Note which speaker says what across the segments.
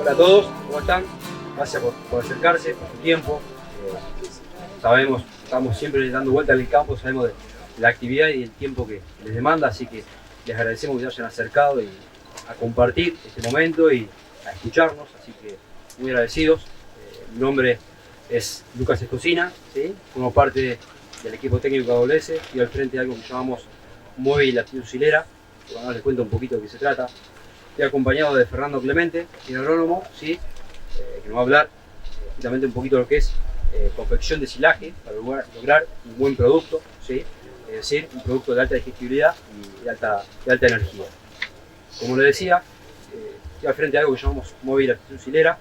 Speaker 1: Hola a todos, ¿cómo están? Gracias por acercarse, por su tiempo. Sabemos, estamos siempre dando vuelta en el campo, sabemos de la actividad y el tiempo que les demanda, así que les agradecemos que se hayan acercado y a compartir este momento y a escucharnos, así que muy agradecidos. Mi nombre es Lucas Escocina, ¿sí? Formo parte del equipo técnico AWS y al frente de algo que llamamos Móvil Aptitud Silera. Bueno, les cuento un poquito de qué se trata. Estoy acompañado de Fernando Clemente, un agrónomo, ¿sí? Que nos va a hablar justamente un poquito de lo que es confección de silaje para lograr un buen producto, ¿sí? Es decir, un producto de alta digestibilidad y de alta energía. Como les decía, estoy al frente de algo que llamamos Móvil Aptitud Silera.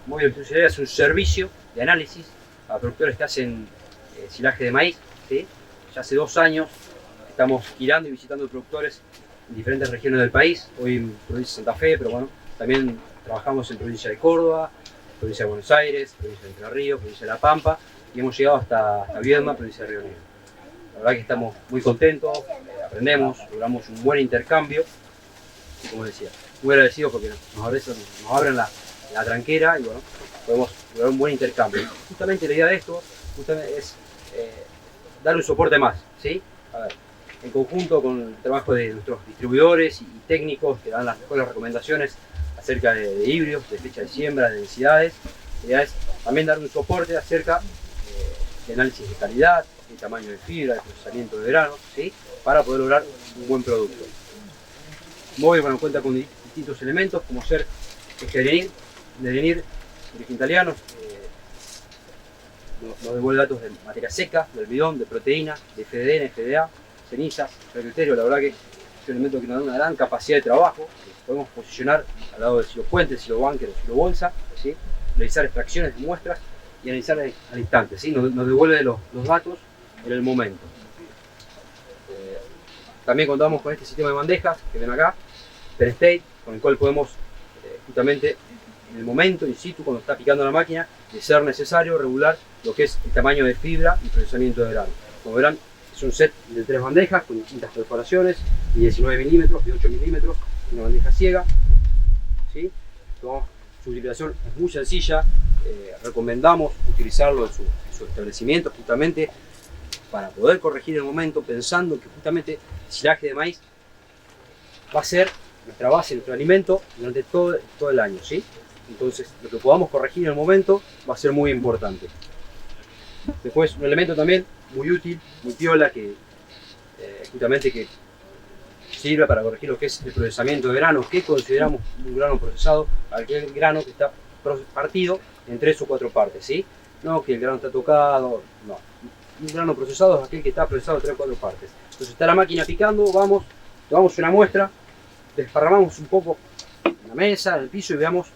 Speaker 1: Móvil Aptitud Silera es un servicio de análisis a productores que hacen silaje de maíz, ¿sí? Ya hace 2 años estamos girando y visitando productores en diferentes regiones del país, hoy en provincia de Santa Fe, pero bueno, también trabajamos en provincia de Córdoba, provincia de Buenos Aires, provincia de Entre Ríos, provincia de La Pampa y hemos llegado hasta Viedma, provincia de Río Negro. La verdad que estamos muy contentos, aprendemos, logramos un buen intercambio y como decía, muy agradecidos porque nos abren la tranquera y bueno, podemos lograr un buen intercambio. Y justamente la idea de esto es dar un soporte más, ¿sí? A ver, en conjunto con el trabajo de nuestros distribuidores y técnicos que dan las mejores recomendaciones acerca de híbridos, de fecha de siembra, de densidades. La idea es también dar un soporte acerca de análisis de calidad, de tamaño de fibra, de procesamiento de grano, ¿sí? Para poder lograr un buen producto. Móvil, bueno, cuenta con distintos elementos como ser devenir de origen italiano, nos devuelve datos de materia seca, de almidón, de proteína, de FDN, FDA, cenizas, criterio. La verdad que es un elemento que nos da una gran capacidad de trabajo. Podemos posicionar al lado del silo puente, silo bunker o silo bolsa, ¿sí? Realizar extracciones de muestras y analizar al instante, ¿sí? Nos devuelve los datos en el momento. También contamos con este sistema de bandejas que ven acá, per state, con el cual podemos justamente en el momento in situ, cuando está picando la máquina, de ser necesario regular lo que es el tamaño de fibra y procesamiento de grano. Como verán, es un set de 3 bandejas con distintas perforaciones, de 19 milímetros, de 8 milímetros, una bandeja ciega, ¿sí? Su utilización es muy sencilla, recomendamos utilizarlo en su establecimiento justamente para poder corregir el momento, pensando que justamente el silaje de maíz va a ser nuestra base, nuestro alimento durante todo el año, ¿sí? Entonces, lo que podamos corregir en el momento va a ser muy importante. Después, un elemento también muy útil, muy piola, que justamente que sirve para corregir lo que es el procesamiento de granos, que consideramos un grano procesado, aquel grano que está partido en 3 o 4 partes, ¿sí? No que el grano está tocado, no. Un grano procesado es aquel que está procesado en 3 o 4 partes. Entonces está la máquina picando, tomamos una muestra, desparramamos un poco en la mesa, en el piso y veamos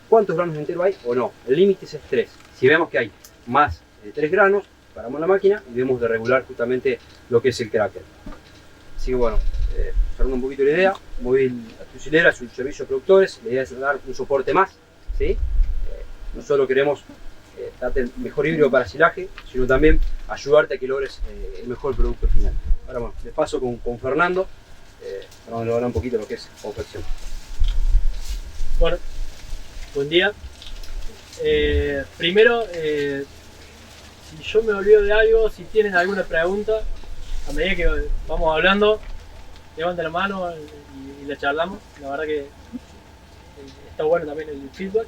Speaker 1: cuántos granos enteros hay o no. El límite es 3. Si vemos que hay más de 3 granos, paramos la máquina y debemos de regular justamente lo que es el cracker. Así que bueno, cerrando un poquito la idea, Móvil Aptitud Silera es un servicio de productores, la idea es dar un soporte más, ¿sí? No solo queremos darte el mejor híbrido para silaje, sino también ayudarte a que logres el mejor producto final. Ahora bueno, les paso con Fernando, vamos a lograr un poquito lo que es confección.
Speaker 2: Bueno, buen día. Primero, si yo me olvido de algo, si tienen alguna pregunta, a medida que vamos hablando, levanten la mano y la charlamos. La verdad que está bueno también el feedback.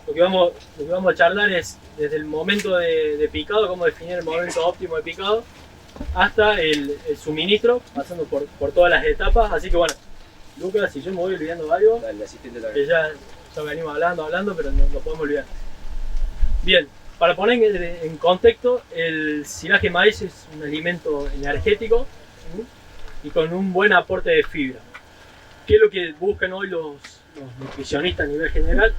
Speaker 2: Lo que vamos a charlar es desde el momento de picado, cómo definir el momento óptimo de picado, hasta el suministro, pasando por todas las etapas. Así que bueno, Lucas, si yo me voy olvidando de algo, que ya venimos hablando, pero no podemos olvidar. Bien, para poner en contexto, el silaje de maíz es un alimento energético, ¿sí? Y con un buen aporte de fibra. ¿Qué es lo que buscan hoy los nutricionistas a nivel general?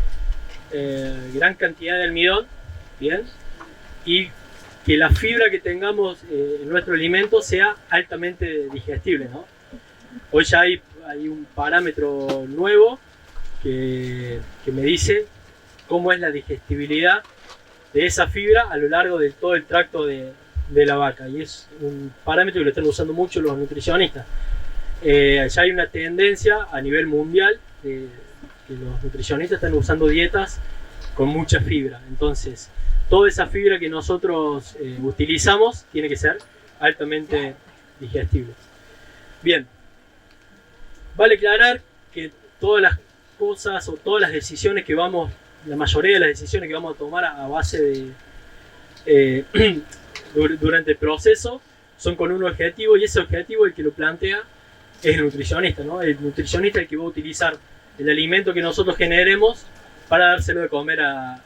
Speaker 2: Gran cantidad de almidón, ¿bien? Y que la fibra que tengamos en nuestro alimento sea altamente digestible, ¿no? Hoy ya hay un parámetro nuevo que me dice cómo es la digestibilidad de esa fibra a lo largo de todo el tracto de la vaca, y es un parámetro que lo están usando mucho los nutricionistas. Ya hay una tendencia a nivel mundial que los nutricionistas están usando dietas con mucha fibra. Entonces, toda esa fibra que nosotros utilizamos tiene que ser altamente digestible. Bien, vale aclarar que todas las cosas o todas las decisiones que vamos, la mayoría de las decisiones que vamos a tomar a base de durante el proceso son con un objetivo, y ese objetivo el que lo plantea es el nutricionista, ¿no? El nutricionista es el que va a utilizar el alimento que nosotros generemos para dárselo de comer a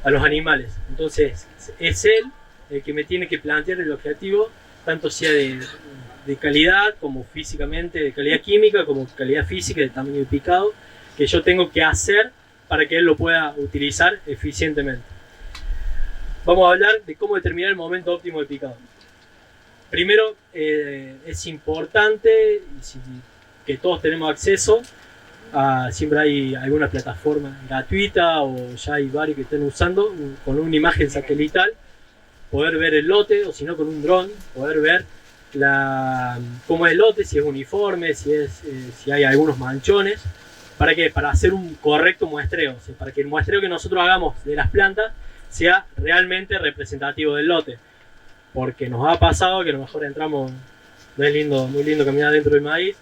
Speaker 2: los animales. Entonces es él el que me tiene que plantear el objetivo, tanto sea de calidad como físicamente, de calidad química como calidad física, de tamaño de picado, que yo tengo que hacer para que él lo pueda utilizar eficientemente. Vamos a hablar de cómo determinar el momento óptimo de picado. Primero, es importante que todos tenemos acceso a, siempre hay alguna plataforma gratuita o ya hay varios que estén usando con una imagen satelital, poder ver el lote, o si no con un dron, poder ver cómo es el lote, si es uniforme, si hay algunos manchones. ¿Para qué? Para hacer un correcto muestreo, o sea, para que el muestreo que nosotros hagamos de las plantas sea realmente representativo del lote. Porque nos ha pasado que a lo mejor entramos, no es muy lindo caminar dentro del maíz,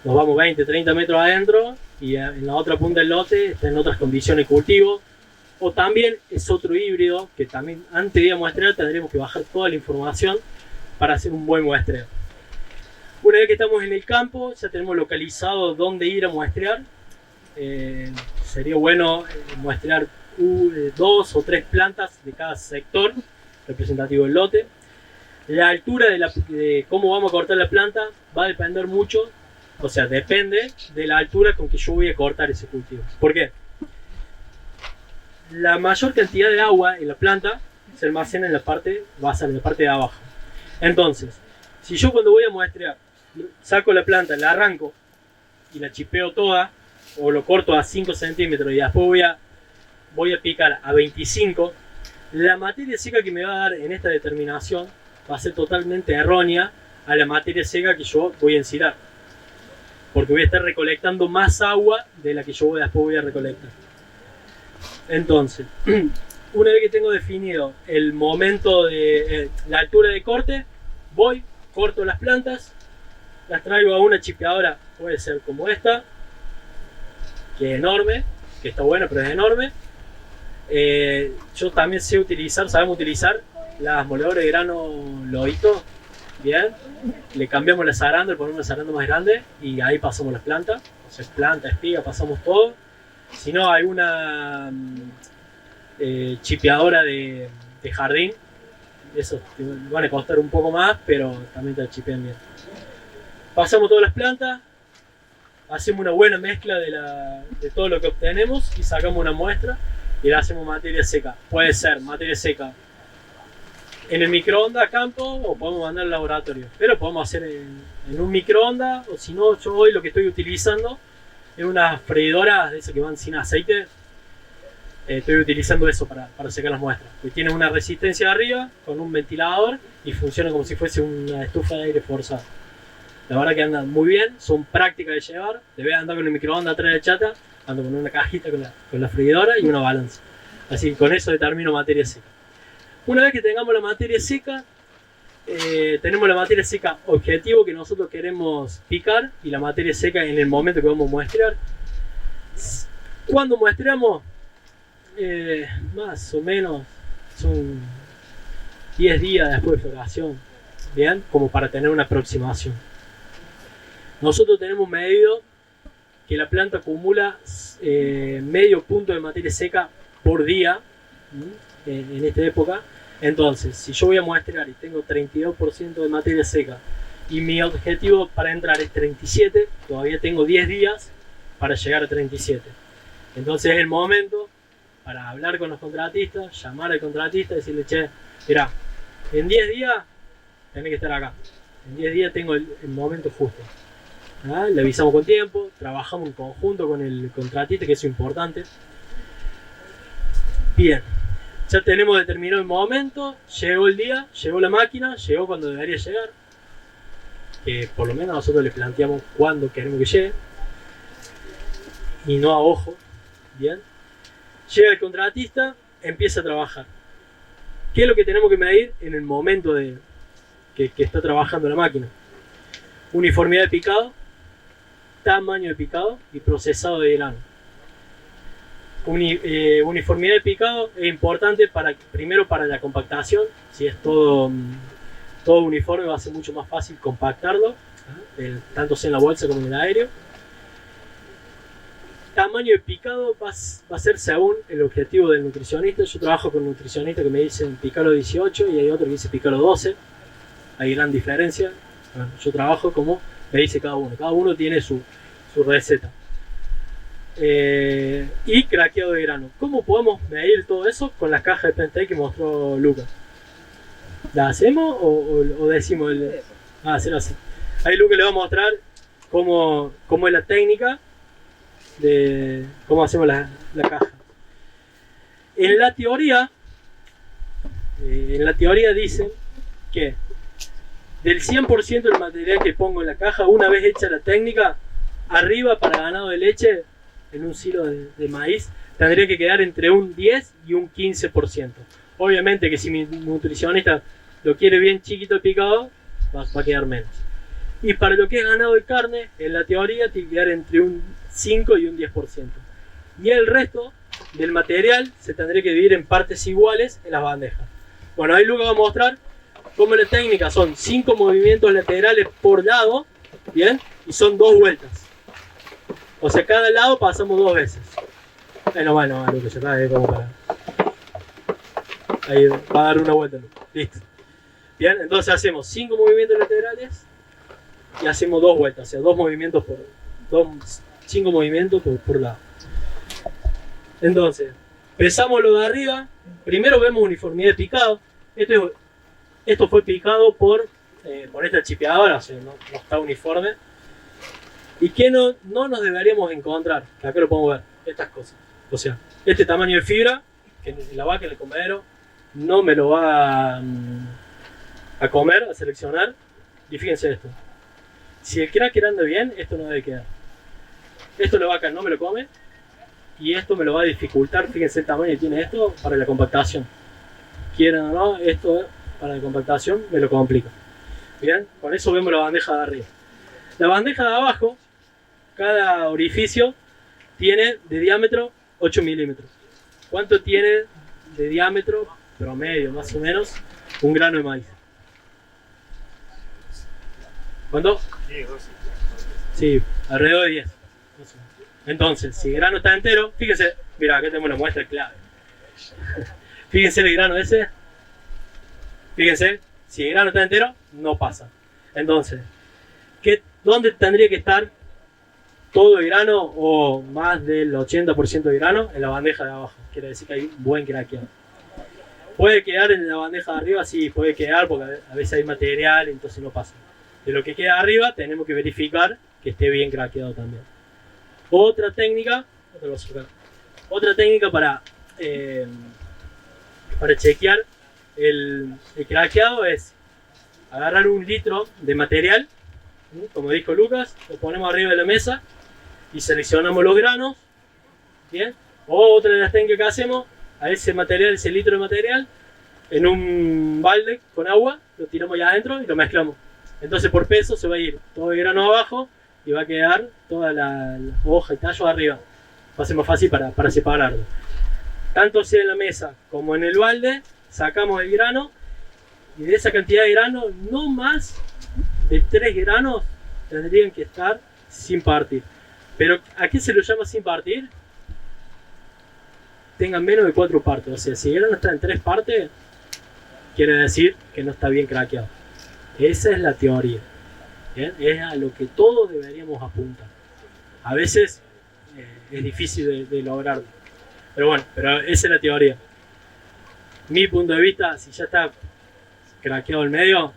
Speaker 2: nos vamos 20, 30 metros adentro y en la otra punta del lote está en otras condiciones de cultivo. O también es otro híbrido que también antes de ir a muestrear tendremos que bajar toda la información para hacer un buen muestreo. Una vez que estamos en el campo, ya tenemos localizado dónde ir a muestrear. Sería bueno muestrear 2 o 3 plantas de cada sector representativo del lote. La altura de cómo vamos a cortar la planta va a depender mucho, o sea, depende de la altura con que yo voy a cortar ese cultivo. ¿Por qué? La mayor cantidad de agua en la planta se almacena en la parte basal, en la parte de abajo. Entonces, si yo cuando voy a muestrear saco la planta, la arranco y la chipeo toda, o lo corto a 5 centímetros y después voy a picar a 25, la materia seca que me va a dar en esta determinación va a ser totalmente errónea a la materia seca que yo voy a ensilar, porque voy a estar recolectando más agua de la que yo después voy a recolectar. Entonces, una vez que tengo definido el momento de la altura de corte, corto las plantas, las traigo a una chipeadora, puede ser como esta, que es enorme, que está buena pero es enorme. Yo también sabemos utilizar las moledoras de grano Lodito, bien, le cambiamos la zaranda, le ponemos una zaranda más grande y ahí pasamos las plantas, o sea, planta, espiga, pasamos todo. Si no, hay una chipeadora de jardín, eso te van a costar un poco más, pero también te chipean bien. Pasamos todas las plantas, hacemos una buena mezcla de todo lo que obtenemos y sacamos una muestra y le hacemos materia seca. Puede ser materia seca en el microondas a campo o podemos mandar al laboratorio, pero podemos hacer en un microondas, o si no, yo hoy lo que estoy utilizando es unas freidoras de esas que van sin aceite. Estoy utilizando eso para secar las muestras, que tiene una resistencia arriba con un ventilador y funciona como si fuese una estufa de aire forzado. La verdad que andan muy bien, son prácticas de llevar. Debes andar con el microondas atrás de chata, ando con una cajita con la freidora y una balanza. Así que con eso determino materia seca. Una vez que tengamos la materia seca, tenemos la materia seca objetivo que nosotros queremos picar y la materia seca en el momento que vamos a muestrear. Cuando muestreamos, más o menos son 10 días después de floración, bien, como para tener una aproximación. Nosotros tenemos medido que la planta acumula medio punto de materia seca por día en esta época. Entonces, si yo voy a muestrear y tengo 32% de materia seca y mi objetivo para entrar es 37, todavía tengo 10 días para llegar a 37. Entonces es el momento para hablar con los contratistas, llamar al contratista y decirle, che, mirá, en 10 días tenés que estar acá. En 10 días tengo el momento justo. ¿Ah? Le avisamos con tiempo, trabajamos en conjunto con el contratista, que es importante. Bien, ya tenemos determinado el momento, llegó el día, llegó la máquina, llegó cuando debería llegar. Por lo menos nosotros le planteamos cuándo queremos que llegue. y no a ojo. Bien. Llega el contratista, empieza a trabajar. ¿Qué es lo que tenemos que medir en el momento de que está trabajando la máquina? Uniformidad de picado, tamaño de picado y procesado de grano. Uniformidad de picado es importante primero para la compactación. Si es todo uniforme, va a ser mucho más fácil compactarlo, tanto sea en la bolsa como en el aéreo. Tamaño de picado va a ser según el objetivo del nutricionista. Yo trabajo con nutricionistas que me dicen picalo 18 y hay otro que dice picalo 12. Hay gran diferencia. Bueno, yo trabajo como me dice cada uno. Cada uno tiene su receta. Y craqueado de grano. ¿Cómo podemos medir todo eso? Con la caja de Penn que mostró Lucas. ¿La hacemos o decimos hacerlo así? Ahí Lucas le va a mostrar cómo es la técnica de cómo hacemos la caja. En la teoría dicen que del 100% del material que pongo en la caja, una vez hecha la técnica, arriba para ganado de leche, en un silo de maíz, tendría que quedar entre un 10 y un 15%. Obviamente que si mi nutricionista lo quiere bien chiquito picado, va a quedar menos. Y para lo que es ganado de carne, en la teoría tiene que quedar entre un 5 y un 10%. Y el resto del material se tendría que dividir en partes iguales en las bandejas. Bueno, ahí Lucas va a mostrar cómo la técnica son 5 movimientos laterales por lado, ¿bien? Y son 2 vueltas. O sea, cada lado pasamos 2 veces. Bueno, Lucas, ya está, ahí como para... Ahí va a dar una vuelta, Lucas. Listo. Bien, entonces hacemos 5 movimientos laterales y hacemos 2 vueltas, o sea, 2 movimientos 5 movimientos por lado. Entonces, pesamos lo de arriba. Primero vemos uniformidad de picado. Esto fue picado por esta chipeadora, o sea, no está uniforme. ¿Y qué no nos deberíamos encontrar? Que acá lo podemos ver, estas cosas. O sea, este tamaño de fibra, que la vaca en el comedero no me lo va a comer, a seleccionar. Y fíjense esto. Si el cracker anda bien, esto no debe quedar. Esto la vaca no me lo come. Y esto me lo va a dificultar. Fíjense el tamaño que tiene esto para la compactación. Quieran o no, esto para la compactación me lo complica. Bien, con eso vemos la bandeja de arriba. La bandeja de abajo, cada orificio tiene de diámetro 8 milímetros. ¿Cuánto tiene de diámetro promedio, más o menos, un grano de maíz? ¿Cuánto? Sí, alrededor de 10. Entonces, si el grano está entero, fíjense, mira, acá tenemos la muestra clave. Fíjense el grano ese. Fíjense, si el grano está entero, no pasa. Entonces, ¿dónde tendría que estar todo el grano o más del 80% de grano? En la bandeja de abajo. Quiere decir que hay un buen craqueado. ¿Puede quedar en la bandeja de arriba? Sí, puede quedar porque a veces hay material, entonces no pasa. De lo que queda arriba tenemos que verificar que esté bien craqueado también. Otra técnica para chequear el craqueado es agarrar 1 litro de material, como dijo Lucas, lo ponemos arriba de la mesa y seleccionamos los granos, ¿bien? O otra de las técnicas que hacemos, a ese litro de material, en un balde con agua, lo tiramos ya adentro y lo mezclamos. Entonces por peso se va a ir todo el grano abajo y va a quedar toda la hoja y tallo arriba. Va a ser más fácil para separarlo. Tanto sea en la mesa como en el balde, sacamos el grano y de esa cantidad de grano, no más de 3 granos tendrían que estar sin partir. Pero ¿a qué se lo llama sin partir? Tengan menos de 4 partes. O sea, si el grano está en 3 partes, quiere decir que no está bien craqueado. Esa es la teoría. ¿Bien? Es a lo que todos deberíamos apuntar. A veces es difícil de lograrlo. Pero bueno, esa es la teoría. Mi punto de vista, si ya está craqueado el medio,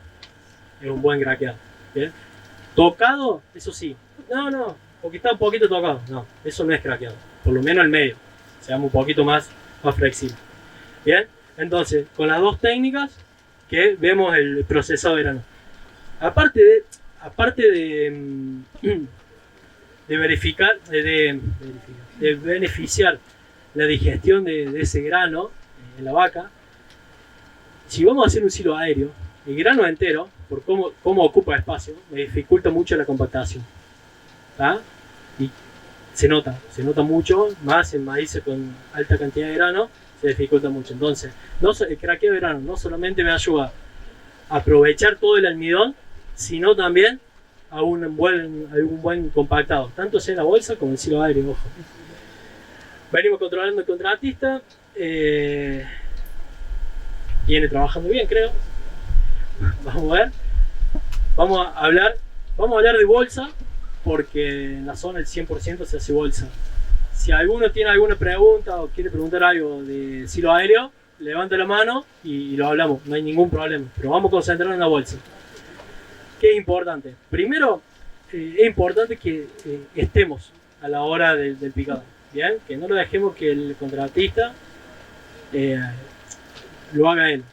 Speaker 2: es un buen craqueado. ¿Bien? Tocado, eso sí. No, porque está un poquito tocado. No, eso no es craqueado. Por lo menos el medio. Seamos un poquito más flexible. Bien, entonces, con las dos técnicas que vemos el procesado de grano. Aparte de verificar, de beneficiar la digestión de ese grano en la vaca, si vamos a hacer un silo aéreo, el grano entero, por cómo ocupa espacio, me dificulta mucho la compactación. ¿Tá? Y se nota mucho, más en maíz con alta cantidad de grano, se dificulta mucho. Entonces, el craqueo de grano no solamente me ayuda a aprovechar todo el almidón, sino también a un buen compactado, tanto sea en la bolsa como en el silo aéreo, ojo. Venimos controlando el contratista, viene trabajando bien, creo. Vamos a ver. Vamos a hablar de bolsa, porque en la zona el 100% se hace bolsa. Si alguno tiene alguna pregunta o quiere preguntar algo de silo aéreo, levanta la mano y lo hablamos, no hay ningún problema. Pero vamos a concentrarnos en la bolsa. ¿Qué es importante? Primero, es importante que estemos a la hora del picado. Bien, que no lo dejemos que el contratista lo haga él.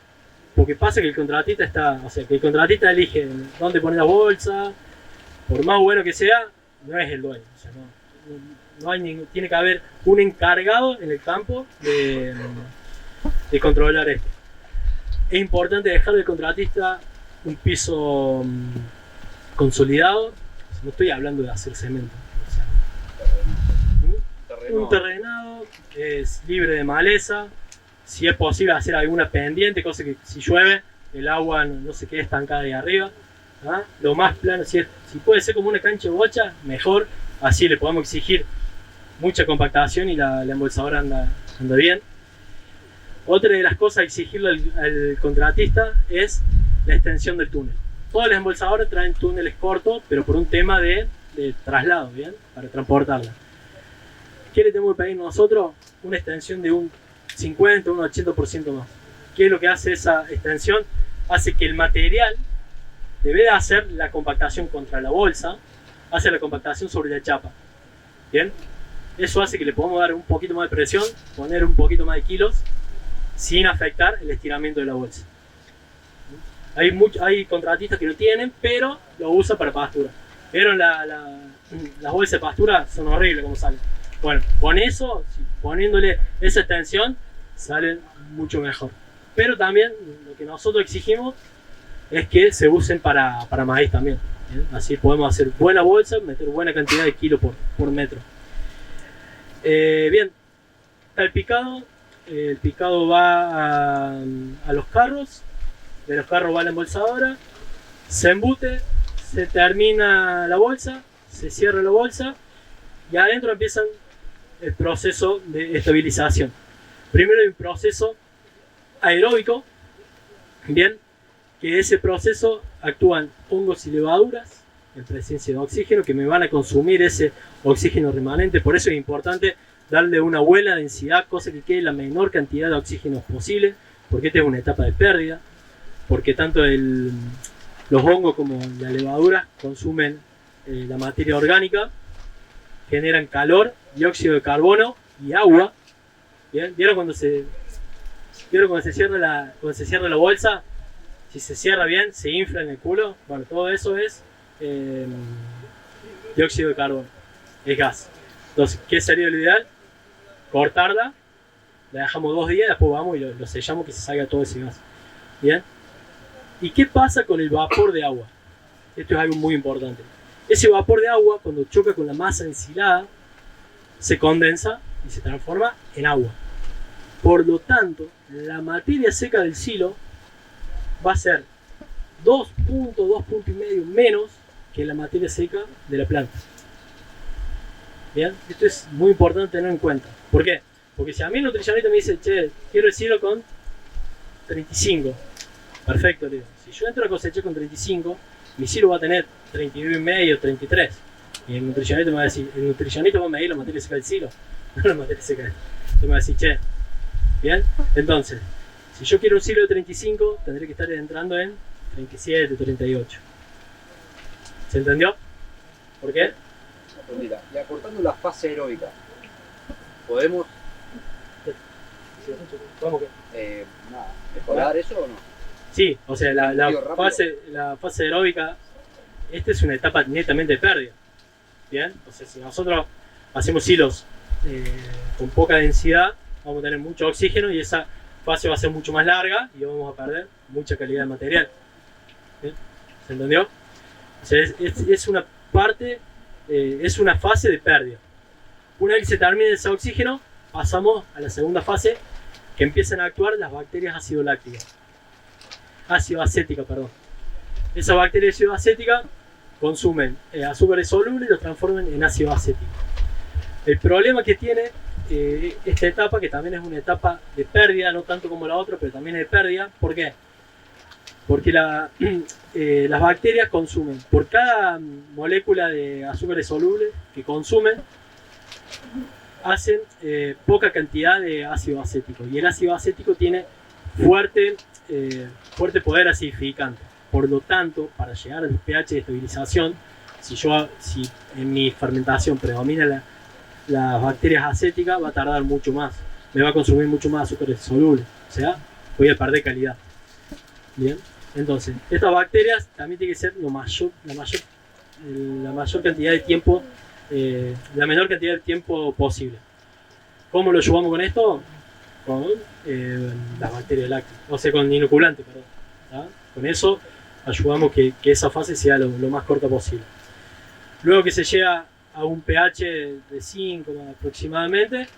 Speaker 2: Porque pasa que el contratista elige dónde poner la bolsa, por más bueno que sea, no es el dueño. O sea, no hay tiene que haber un encargado en el campo de controlar esto. Es importante dejar al contratista un piso consolidado. No estoy hablando de hacer cemento. Un terrenado, es libre de maleza. Si es posible hacer alguna pendiente, cosa que si llueve el agua no se quede estancada ahí arriba. ¿Ah? Lo más plano, si puede ser como una cancha de bocha, mejor. Así le podemos exigir mucha compactación y la embolsadora anda bien. Otra de las cosas a exigirle al contratista es la extensión del túnel. Todas las embolsadoras traen túneles cortos, pero por un tema de traslado, ¿bien? Para transportarla. ¿Qué le tenemos que pedir nosotros? Una extensión de un 50 o un 80% más. ¿Qué es lo que hace esa extensión? Hace que el material, debe de hacer la compactación contra la bolsa, hace la compactación sobre la chapa. ¿Bien? Eso hace que le podamos dar un poquito más de presión, poner un poquito más de kilos, sin afectar el estiramiento de la bolsa. Hay contratistas que lo tienen, pero lo usan para pastura. Pero las bolsas de pastura son horribles como salen. Bueno, con eso, poniéndole esa extensión, salen mucho mejor. Pero también lo que nosotros exigimos es que se usen para maíz también. ¿Bien? Así podemos hacer buena bolsa, meter buena cantidad de kilos por metro. Bien, está el picado. El picado va a los carros. De los carros va a la embolsadora. Se embute, se termina la bolsa, se cierra la bolsa y adentro empiezan el proceso de estabilización. Primero hay un proceso aeróbico, bien, que ese proceso actúan hongos y levaduras en presencia de oxígeno que me van a consumir ese oxígeno remanente. Por eso es importante darle una buena densidad, cosa que quede la menor cantidad de oxígeno posible, porque esta es una etapa de pérdida, porque tanto los hongos como la levadura consumen la materia orgánica, generan calor, dióxido de carbono y agua. ¿Bien? ¿Vieron cuando se cierra la bolsa? Si se cierra bien, se infla en el culo. Bueno, todo eso es dióxido de carbono, es gas. Entonces, ¿qué sería lo ideal? Cortarla, la dejamos 2 días, después vamos y lo sellamos que se salga todo ese gas. ¿Bien? ¿Y qué pasa con el vapor de agua? Esto es algo muy importante. Ese vapor de agua, cuando choca con la masa ensilada, se condensa y se transforma en agua. Por lo tanto, la materia seca del silo va a ser 2 puntos y medio menos que la materia seca de la planta. Bien, esto es muy importante tener en cuenta. ¿Por qué? Porque si a mí el nutricionista me dice, che, quiero el silo con 35, perfecto, le digo. Si yo entro a cosechar con 35, mi silo va a tener 32 y medio, 33. Y el nutricionista me va a decir, el nutricionista va a medir la materia seca del silo, no la materia seca. Entonces me va a decir, che, bien, entonces, si yo quiero un silo de 35, tendré que estar entrando en 37, 38. ¿Se entendió? ¿Por qué?
Speaker 1: Mira, y acortando la fase aeróbica, ¿podemos mejorar eso o no?
Speaker 2: Sí, o sea, la fase aeróbica, esta es una etapa netamente de pérdida. Bien, entonces si nosotros hacemos silos con poca densidad, vamos a tener mucho oxígeno y esa fase va a ser mucho más larga y vamos a perder mucha calidad de material. ¿Bien? ¿Se entendió? O sea, es una parte, es una fase de pérdida. Una vez que se termine ese oxígeno, pasamos a la segunda fase, que empiezan a actuar las bacterias ácido-acéticas, perdón. Esas bacterias ácido-acéticas consumen azúcares solubles y los transforman en ácido acético. El problema que tiene esta etapa, que también es una etapa de pérdida, no tanto como la otra, pero también es de pérdida. ¿Por qué? Porque las bacterias consumen, por cada molécula de azúcares solubles que consumen, hacen poca cantidad de ácido acético. Y el ácido acético tiene fuerte poder acidificante. Por lo tanto, para llegar al pH de estabilización, si en mi fermentación predomina las bacterias acéticas, va a tardar mucho más. Me va a consumir mucho más azúcares solubles. O sea, voy a perder calidad. Bien. Entonces, estas bacterias también tienen que ser la mayor cantidad de tiempo, la menor cantidad de tiempo posible. ¿Cómo lo ayudamos con esto? Con las bacterias lácticas, o sea, con inoculante, perdón. ¿Ah? Con eso ayudamos que esa fase sea lo más corta posible. Luego que se llega a un pH de 5 aproximadamente,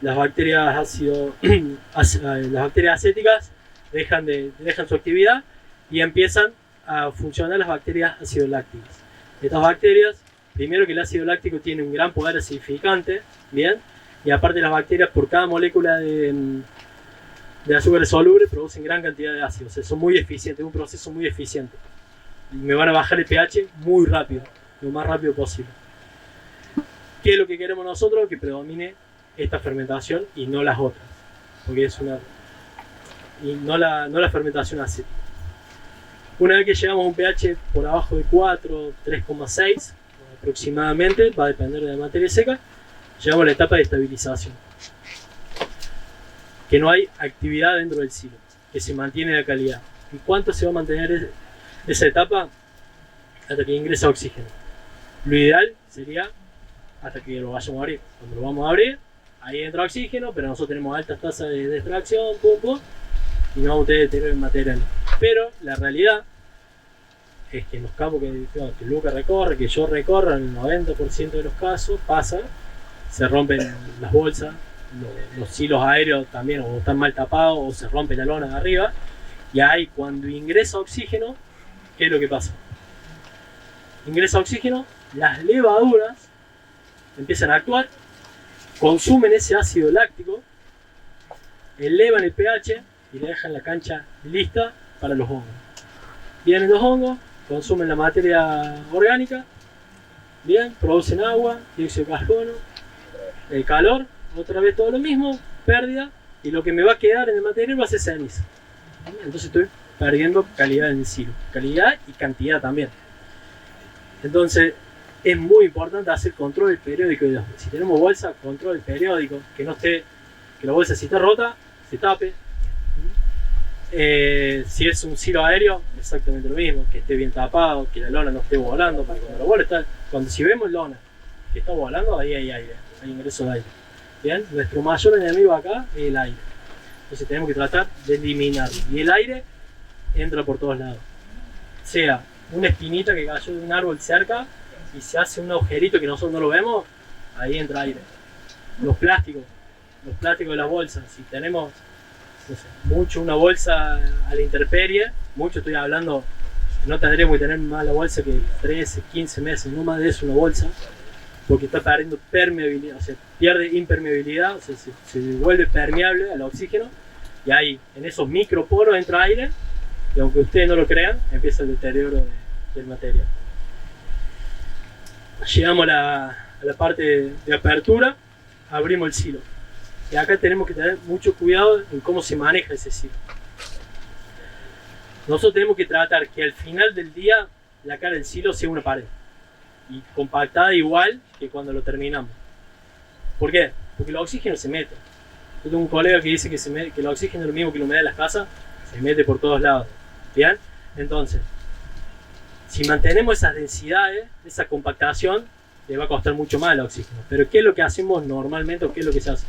Speaker 2: las bacterias acéticas dejan su actividad y empiezan a funcionar las bacterias ácido-lácticas. Estas bacterias, primero que el ácido láctico tiene un gran poder acidificante, bien, y aparte las bacterias por cada molécula de azúcares solubles producen gran cantidad de ácido, o sea, son muy eficientes, es un proceso muy eficiente. Y me van a bajar el pH muy rápido, lo más rápido posible. ¿Qué es lo que queremos nosotros? Que predomine esta fermentación y no las otras, porque es no la fermentación acética. Una vez que llegamos a un pH por abajo de 4, 3,6 aproximadamente, va a depender de la materia seca, llegamos a la etapa de estabilización. Que no hay actividad dentro del silo, que se mantiene la calidad. ¿Y cuánto se va a mantener esa etapa? Hasta que ingresa oxígeno. Lo ideal sería hasta que lo vayamos a abrir. Cuando lo vamos a abrir, ahí entra oxígeno, pero nosotros tenemos altas tasas de extracción, y no vamos a tener deterioro en material. Pero la realidad es que en los campos que Lucas recorre, que yo recorro, en el 90% de los casos pasa, se rompen las bolsas, los silos aéreos también o están mal tapados o se rompe la lona de arriba, y ahí cuando ingresa oxígeno, ¿qué es lo que pasa? Ingresa oxígeno, las levaduras empiezan a actuar, consumen ese ácido láctico, elevan el pH y le dejan la cancha lista para los hongos. Vienen los hongos, consumen la materia orgánica, bien, producen agua, dióxido de carbono, el calor, otra vez todo lo mismo, pérdida, y lo que me va a quedar en el material va a ser ceniza. Entonces estoy perdiendo calidad en el silo, calidad y cantidad también. Entonces es muy importante hacer control periódico. Si tenemos bolsa, control periódico, que la bolsa, si está rota, se tape. Si es un silo aéreo, exactamente lo mismo, que esté bien tapado, que la lona no esté volando, porque si vemos lona que está volando, ahí hay aire, hay ingreso de aire. Bien, nuestro mayor enemigo acá es el aire. Entonces tenemos que tratar de eliminarlo. Y el aire entra por todos lados. Sea una espinita que cayó de un árbol cerca y se hace un agujerito que nosotros no lo vemos, ahí entra aire. Los plásticos de las bolsas, si tenemos mucho una bolsa a la intemperie, mucho estoy hablando, no tendríamos que tener más la bolsa que 13, 15 meses, no más de eso una bolsa, porque está perdiendo permeabilidad, o sea, pierde impermeabilidad, o sea, se vuelve permeable al oxígeno, y ahí en esos microporos entra aire, y aunque ustedes no lo crean, empieza el deterioro del material. Llegamos a la parte de apertura, abrimos el silo. Y acá tenemos que tener mucho cuidado en cómo se maneja ese silo. Nosotros tenemos que tratar que al final del día la cara del silo sea una pared y compactada igual que cuando lo terminamos. ¿Por qué? Porque el oxígeno se mete. Yo tengo un colega que dice que el oxígeno es lo mismo que la humedad de las casas, se mete por todos lados. ¿Bien? Entonces, si mantenemos esas densidades, esa compactación, le va a costar mucho más el oxígeno. Pero ¿qué es lo que hacemos normalmente o qué es lo que se hace?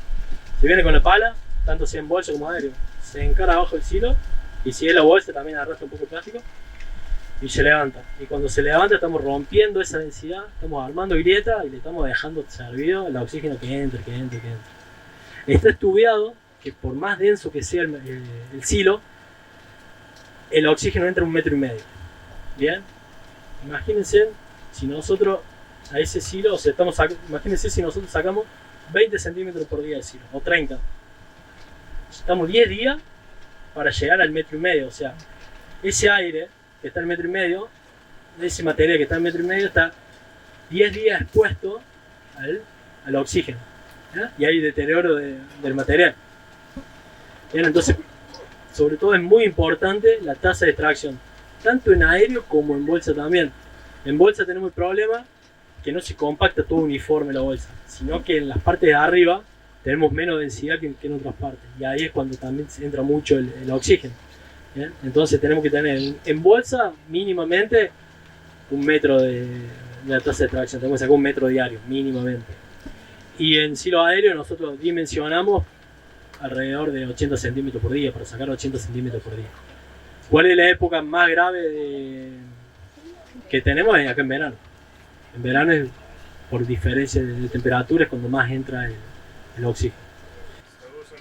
Speaker 2: Se viene con la pala, tanto sea en bolsa como aéreo, se encara abajo del silo y si es la bolsa también arrastra un poco el plástico y se levanta. Y cuando se levanta estamos rompiendo esa densidad, estamos armando grieta y le estamos dejando servido el oxígeno que entre. Está estudiado que por más denso que sea el silo, el oxígeno entra 1,5 metros. Bien, imagínense si nosotros a ese silo, o sea, imagínense si nosotros sacamos 20 centímetros por día de silo, o 30. Estamos 10 días para llegar al 1,5 metros, o sea, ese aire que está al 1,5 metros, ese material que está al 1,5 metros, está 10 días expuesto al oxígeno, ¿ya? Y hay deterioro del material. Bien, entonces, sobre todo es muy importante la tasa de extracción, tanto en aéreo como en bolsa también. En bolsa tenemos el problema que no se compacta todo uniforme la bolsa, sino que en las partes de arriba tenemos menos densidad que en otras partes, y ahí es cuando también entra mucho el oxígeno. ¿Bien? Entonces tenemos que tener en bolsa mínimamente 1 metro de la tasa de extracción, tenemos que sacar 1 metro diario mínimamente. Y en silo aéreo nosotros dimensionamos alrededor de 80 centímetros por día, para sacar 80 centímetros por día. ¿Cuál es la época más grave que tenemos? Acá en verano. En verano es por diferencia de temperaturas cuando más entra el oxígeno.
Speaker 3: Se usa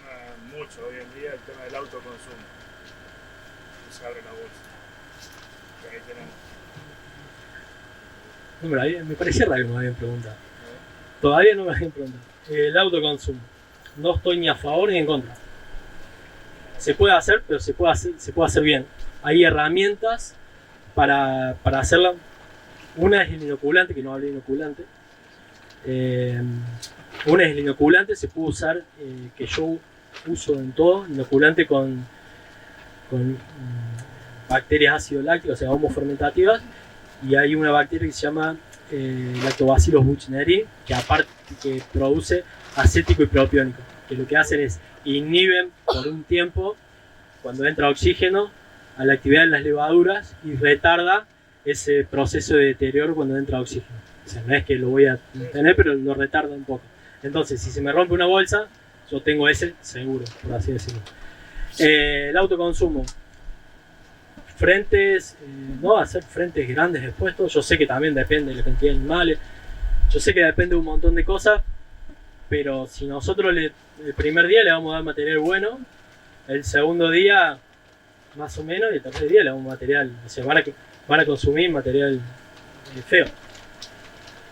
Speaker 3: mucho hoy en día el tema del autoconsumo. Se abre la bolsa. Y ahí tenemos.
Speaker 2: No, me parecía raro que me habían preguntado. Todavía no me habían preguntado. El autoconsumo. No estoy ni a favor ni en contra. Se puede hacer, pero se puede hacer bien. Hay herramientas para hacerla. Una es el inoculante, que no hablé de inoculante. Una es el inoculante, se puede usar, que yo uso en todo, inoculante con bacterias ácido láctico, o sea, homofermentativas, y hay una bacteria que se llama Lactobacillus buchneri, que aparte que produce acético y propiónico, que lo que hacen es inhiben por un tiempo, cuando entra oxígeno, a la actividad de las levaduras y retarda ese proceso de deterioro cuando entra oxígeno. O sea, no es que lo voy a tener, pero lo retarda un poco. Entonces, si se me rompe una bolsa, yo tengo ese seguro, por así decirlo. El autoconsumo. Frentes, no hacer frentes grandes expuestos. Yo sé que también depende de la cantidad de animales. Yo sé que depende de un montón de cosas. Pero si nosotros el primer día le vamos a dar material bueno, el segundo día más o menos, y el tercer día le damos material, o sea, van a consumir material feo.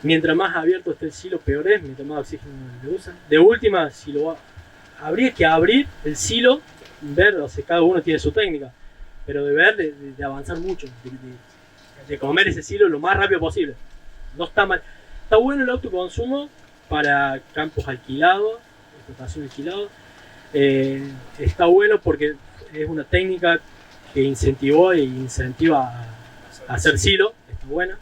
Speaker 2: Mientras más abierto esté el silo, peor es, mientras más oxígeno le usan. De última, habría que abrir el silo, ver, o sea, cada uno tiene su técnica, pero de avanzar mucho, de comer ese silo lo más rápido posible. No está mal. Está bueno el autoconsumo para campos alquilados, explotación alquilada. Está bueno porque es una técnica que incentivó e incentiva a hacer silo, está buena.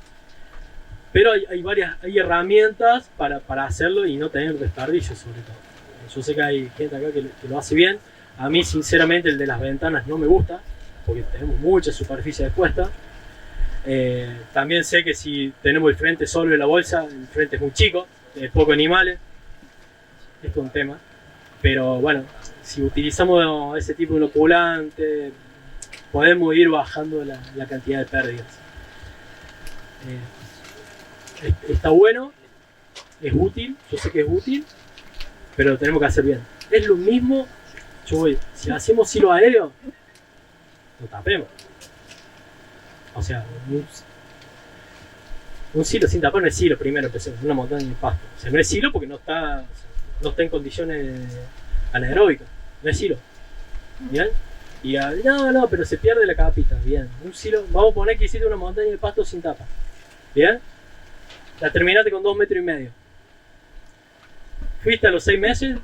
Speaker 2: Pero hay herramientas para hacerlo y no tener desperdicio, sobre todo. Yo sé que hay gente acá que lo hace bien. A mí, sinceramente, el de las ventanas no me gusta, porque tenemos mucha superficie expuesta. También sé que si tenemos el frente solo de la bolsa, el frente es muy chico, pocos animales. Esto es un tema. Pero bueno, si utilizamos ese tipo de inoculante, podemos ir bajando la cantidad de pérdidas. Está bueno, es útil, yo sé que es útil, pero lo tenemos que hacer bien. Es lo mismo, si hacemos silo aéreo, lo tapemos. O sea, un silo sin tapar no es silo, primero empecemos, una montaña de pasto. O sea, no es silo porque no está en condiciones anaeróbicas, no es silo. ¿Bien? Y no, pero se pierde la capita. Bien, un silo, vamos a poner que hiciste una montaña de pasto sin tapa. Bien, la terminaste con 2,5 metros. Fuiste a los 6 meses,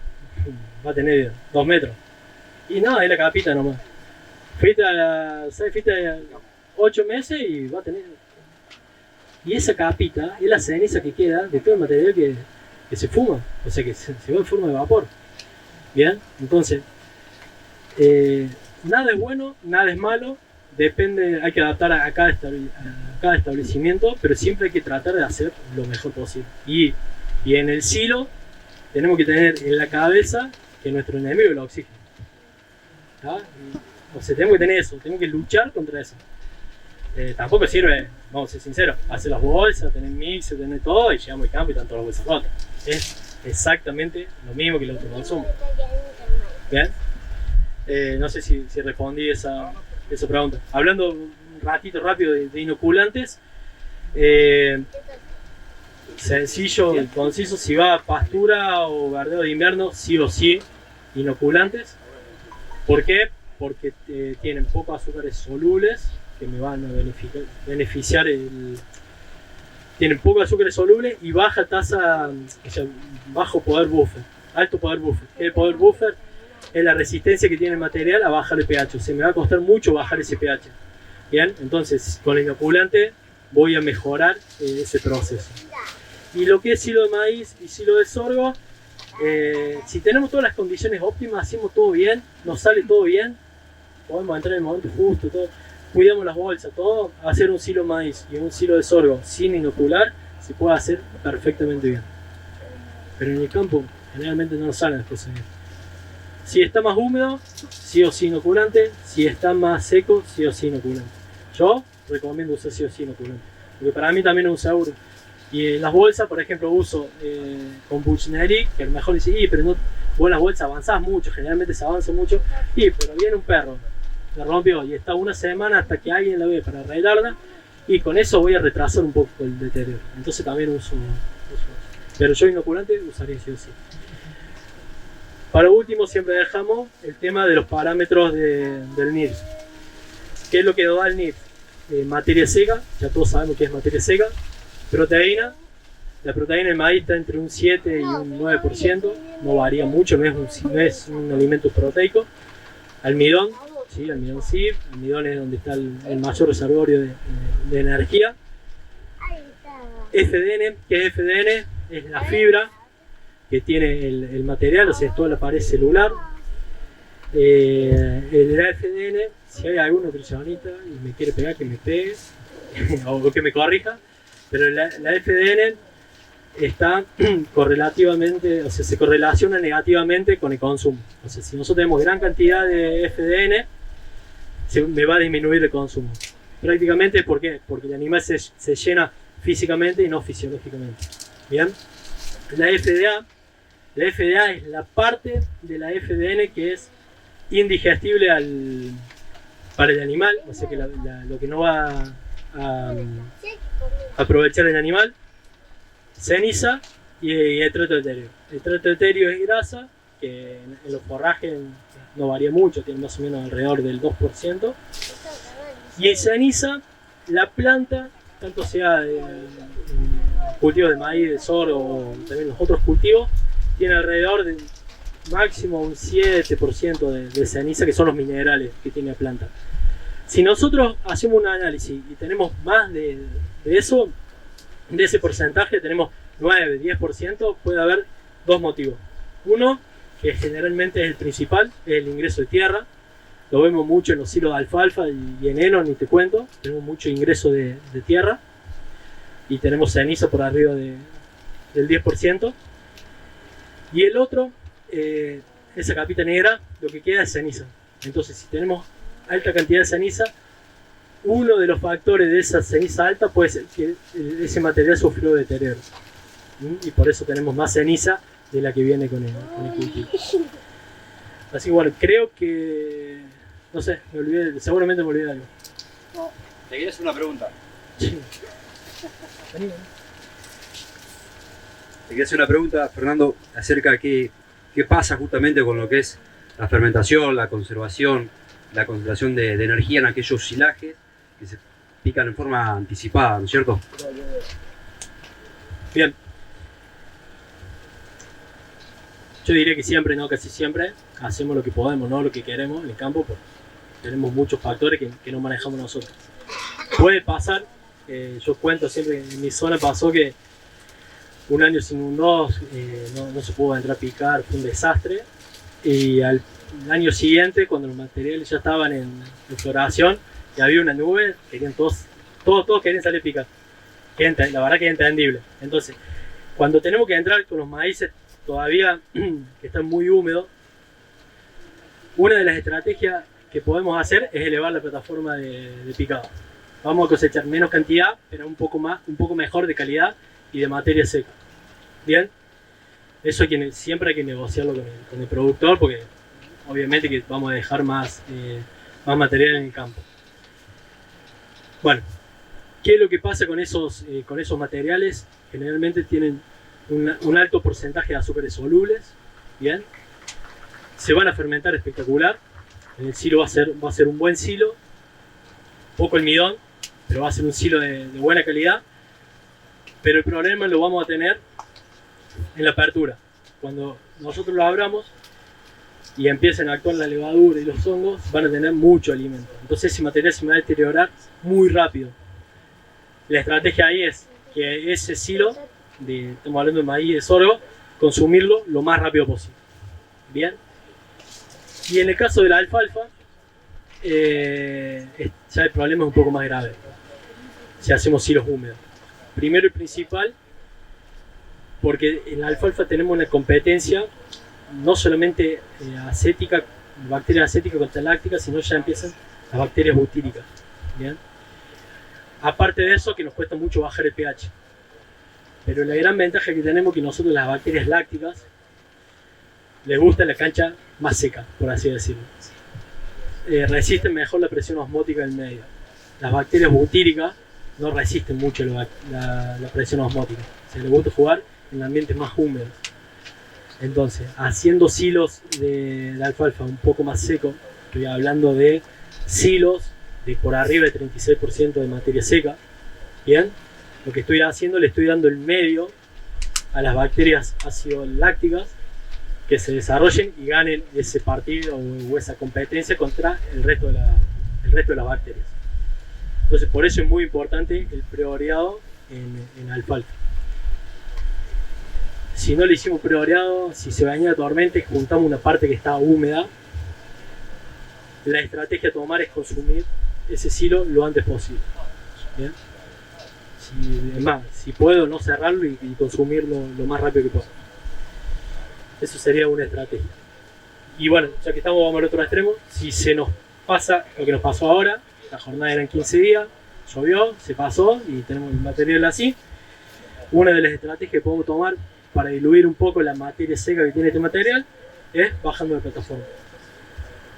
Speaker 2: va a tener 2 metros. Y no, es la capita nomás. Fuiste a 8 meses y va a tener. Y esa capita es la ceniza que queda de todo el material que se fuma, o sea que se va en forma de vapor. Bien, entonces. Nada es bueno, nada es malo, depende, hay que adaptar a cada cada establecimiento, pero siempre hay que tratar de hacer lo mejor posible. Y en el silo tenemos que tener en la cabeza que nuestro enemigo es el oxígeno. O sea, tenemos que tener eso, tenemos que luchar contra eso. Tampoco sirve, vamos a ser sinceros, hacer las bolsas, tener mix, tener todo y llegamos al campo y están todas las bolsas rotas. Es exactamente lo mismo que el autoconsumo. ¿Bien? No sé si respondí esa pregunta. Hablando un ratito rápido de inoculantes, sencillo y conciso, si va a pastura o verdeo de invierno, sí o sí, inoculantes. ¿Por qué? Porque tienen pocos azúcares solubles que me van a beneficiar. Tienen pocos azúcares solubles y baja tasa, o sea, bajo poder buffer, alto poder buffer. El poder buffer es la resistencia que tiene el material a bajar el pH. O sea, me va a costar mucho bajar ese pH. Bien, entonces con el inoculante voy a mejorar ese proceso. Y lo que es silo de maíz y silo de sorgo, si tenemos todas las condiciones óptimas, hacemos todo bien, nos sale todo bien, podemos entrar en el momento justo, todo, cuidamos las bolsas, todo, hacer un silo de maíz y un silo de sorgo sin inocular se puede hacer perfectamente bien. Pero en el campo generalmente no nos salen las cosas bien. Si está más húmedo, sí o sí inoculante. Si está más seco, sí o sí inoculante. Yo recomiendo usar sí o sí inoculante, porque para mí también es un seguro. Y en las bolsas, por ejemplo, uso con Buchneri, que a lo mejor dice, pero no, vos en las bolsas avanzás mucho, generalmente se avanza mucho, pero viene un perro, la rompió y está una semana hasta que alguien la ve para arreglarla, y con eso voy a retrasar un poco el deterioro. Entonces también uso pero yo inoculante usaría sí o sí. Para último siempre dejamos el tema de los parámetros del NIRS. ¿Qué es lo que nos da el NIRS? Materia seca, ya todos sabemos qué es materia seca. Proteína, la proteína del maíz está entre un 7 y un 9%, no varía mucho, no es un alimento proteico. Almidón, sí, almidón sí, almidón es donde está el mayor reservorio de energía. FDN, ¿qué es FDN? Es la fibra que tiene el material, o sea, es toda la pared celular. El FDN, si hay algún nutricionista y me quiere pegar, que me pegue o que me corrija. Pero la FDN está correlativamente, o sea, se correlaciona negativamente con el consumo. O sea, si nosotros tenemos gran cantidad de FDN, me va a disminuir el consumo. Prácticamente, ¿por qué? Porque el animal se llena físicamente y no fisiológicamente. Bien, la FDA es la parte de la FDN que es indigestible para el animal, o sea que lo que no va a aprovechar el animal, ceniza y estrato etéreo. El estrato etéreo es grasa, que en los forrajes no varía mucho, tiene más o menos alrededor del 2%. Y en ceniza, la planta, tanto sea cultivos de maíz, de sorgo o también los otros cultivos, tiene alrededor de máximo un 7% de ceniza, que son los minerales que tiene la planta. Si nosotros hacemos un análisis y tenemos más de eso, de ese porcentaje, tenemos 9, 10%, puede haber dos motivos. Uno, que generalmente es el principal, es el ingreso de tierra. Lo vemos mucho en los silos de alfalfa y en heno, ni te cuento. Tenemos mucho ingreso de tierra y tenemos ceniza por arriba del 10%. Y el otro, esa capita negra, lo que queda es ceniza. Entonces, si tenemos alta cantidad de ceniza, uno de los factores de esa ceniza alta puede ser que ese material sufrió deterioro. Y por eso tenemos más ceniza de la que viene con el cultivo. Así que bueno, creo que... no sé, seguramente me olvidé de algo.
Speaker 1: Te quería hacer una pregunta.
Speaker 2: Sí.
Speaker 1: Te quería hacer una pregunta, Fernando, acerca de qué pasa justamente con lo que es la fermentación, la conservación, la concentración de energía en aquellos silajes que se pican en forma anticipada, ¿no es cierto?
Speaker 2: Bien. Yo diría que siempre, no casi siempre, hacemos lo que podemos, no lo que queremos en el campo, porque tenemos muchos factores que no manejamos nosotros. Puede pasar, yo cuento siempre, en mi zona pasó que un año se inundó, no se pudo entrar a picar, fue un desastre, y al año siguiente, cuando los materiales ya estaban en floración y había una nube, querían todos Todos quieren salir picados. La verdad que es entendible. Entonces, cuando tenemos que entrar con los maíces todavía que están muy húmedos, una de las estrategias que podemos hacer es elevar la plataforma de picado. Vamos a cosechar menos cantidad, pero un poco mejor de calidad y de materia seca. Bien, eso siempre hay que negociarlo con el productor, porque obviamente que vamos a dejar más material en el campo. Bueno, ¿qué es lo que pasa con esos materiales? Generalmente tienen un alto porcentaje de azúcares solubles. Bien, se van a fermentar espectacular. El silo va a ser un buen silo, poco almidón, pero va a ser un silo de buena calidad. Pero el problema lo vamos a tener en la apertura. Cuando nosotros lo abramos y empiecen a actuar la levadura y los hongos, van a tener mucho alimento. Entonces ese material se va a deteriorar muy rápido. La estrategia ahí es que ese silo, estamos hablando de maíz y de sorgo, consumirlo lo más rápido posible. Bien. Y en el caso de la alfalfa, ya el problema es un poco más grave. Si hacemos silos húmedos. Primero y principal, porque en la alfalfa tenemos una competencia no solamente acética, bacterias acéticas contra lácticas, sino ya empiezan las bacterias butíricas. ¿Bien? Aparte de eso, que nos cuesta mucho bajar el pH. Pero la gran ventaja que tenemos es que nosotros las bacterias lácticas les gusta la cancha más seca, por así decirlo. Resisten mejor la presión osmótica del medio. Las bacterias butíricas no resisten mucho la presión osmótica. Se les gusta jugar en ambientes más húmedos. Entonces, haciendo silos de alfalfa un poco más secos, estoy hablando de silos de por arriba de 36% de materia seca. Bien, lo que estoy haciendo, le estoy dando el medio a las bacterias ácido lácticas que se desarrollen y ganen ese partido o esa competencia contra el resto de las bacterias. Entonces, por eso es muy importante el preoreado en alfalfa. Si no le hicimos preoreado, si se baña de tormenta y juntamos una parte que está húmeda, la estrategia a tomar es consumir ese silo lo antes posible. ¿Bien? Es más, si puedo no cerrarlo y consumirlo lo más rápido que pueda. Eso sería una estrategia. Y bueno, ya que estamos, vamos al otro extremo. Si se nos pasa lo que nos pasó ahora, la jornada eran 15 días, llovió, se pasó y tenemos el material así. Una de las estrategias que podemos tomar para diluir un poco la materia seca que tiene este material es bajando la plataforma.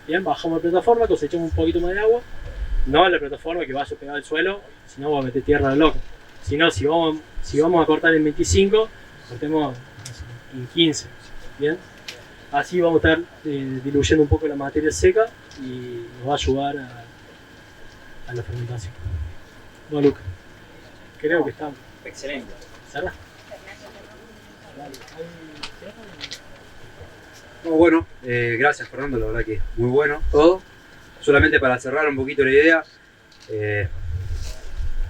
Speaker 2: Bien, bajamos la plataforma, cosechamos un poquito más de agua. No la plataforma que vaya pegada al suelo, si no vamos a meter tierra de loco. Si no, si vamos a cortar en 25, cortemos en 15. Bien, así vamos a estar diluyendo un poco la materia seca y nos va a ayudar a la fermentación. No, Luca, creo que estamos.
Speaker 1: Excelente.
Speaker 2: ¿Cerra?
Speaker 1: No, bueno, gracias Fernando, la verdad que es muy bueno todo. Solamente para cerrar un poquito la idea,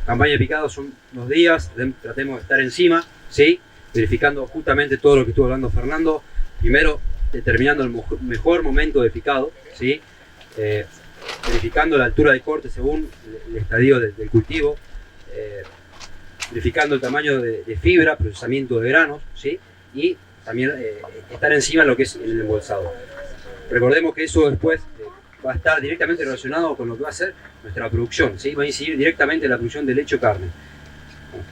Speaker 1: campaña de picado son 2 días, tratemos de estar encima, ¿sí? Verificando justamente todo lo que estuvo hablando Fernando. Primero, determinando el mejor momento de picado, ¿sí? Verificando la altura de corte según el estadio del cultivo, verificando el tamaño de fibra, procesamiento de granos, ¿sí? Y también estar encima de lo que es el embolsado. Recordemos que eso después va a estar directamente relacionado con lo que va a ser nuestra producción, ¿sí? Va a incidir directamente en la producción de leche o carne.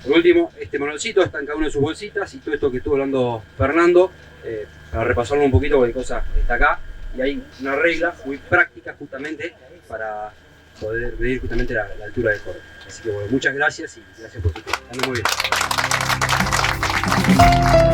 Speaker 1: Por último, este manualcito está en cada una de sus bolsitas y todo esto que estuvo hablando Fernando, para repasarlo un poquito, porque cosa está acá y hay una regla muy práctica justamente para poder medir justamente la altura del corte. Así que bueno, muchas gracias y gracias por su tiempo. Están muy bien.